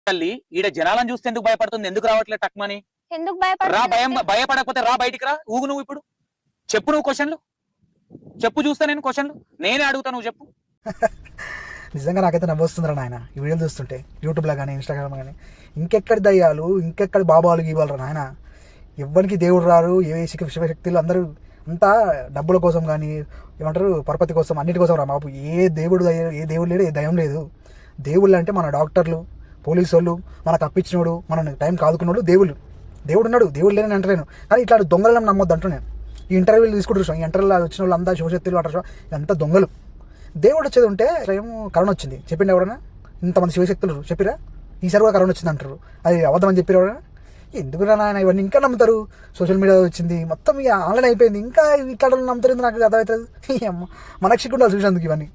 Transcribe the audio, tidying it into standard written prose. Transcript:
తల్లి ఈడ జనాలను చూస్తే ఎందుకు భయపడుతుంది? ఎందుకు రావట్లేదు టక్మని? ఎందుకు రా, భయం భయపడుతున్నారు? భయపడకపోతే రా బయటికి రా. ఊగు నువ్వు ఇప్పుడు. చెప్పు నువ్వు క్వశ్చన్లు. చెప్పు చూస్తా నేను క్వశ్చన్లు. నేనే అడుగుతా నువ్వు చెప్పు. నిజంగా నాకైతే నవ్వొస్తుందిరా నాయన ఈ వీడియోలు చూస్తుంటే, యూట్యూబ్లో కానీ ఇన్స్టాగ్రామ్ కానీ. ఇంకెక్కడి దయ్యాలు, ఇంకెక్కడి బాబాలు గీబాలు నాయన. ఎవ్వరికి దేవుడు రారు, ఏ శివశక్తులు అందరూ అంతా డబ్బుల కోసం కానీ ఏమంటారు పరపతి కోసం అన్నిటి కోసం రా బాబు. ఏ దేవుడు లేడు, ఏ దయం లేదు. దేవుళ్ళు అంటే మన డాక్టర్లు, పోలీసు వాళ్ళు, మనకు అప్పించినోడు, మన టైం కాదుకున్నోడు దేవుళ్ళు. దేవుడు ఉన్నాడు, దేవుడు లేని అంటలేను. కానీ ఇట్లా దొంగలను నమ్మొద్దు అంటూ నేను. ఈ ఇంటర్వ్యూలు తీసుకుంటారు, ఈ ఇంటర్వ్యూలో వచ్చిన వాళ్ళు అంతా శివశక్తులు అంటారు, ఇదంతా దొంగలు. దేవుడు వచ్చేది ఉంటే ఏమో కరోనా వచ్చింది చెప్పిండు ఎవడన్నా? ఇంతమంది శివశక్తులు చెప్పిరా ఈసారి కూడా కరోనా వచ్చింది అంటారు. అది అబద్ధమని చెప్పిరా ఎవడన్నా? ఎందుకు నాయన ఇవన్నీ ఇంకా నమ్ముతారు? సోషల్ మీడియా వచ్చింది మొత్తం ఇక ఆన్లైన్ అయిపోయింది, ఇంకా ఇక్కడ నమ్ముతారు. నాకు అర్థమవుతుంది మనకు చిక్కుండా చూసినందుకు ఇవన్నీ.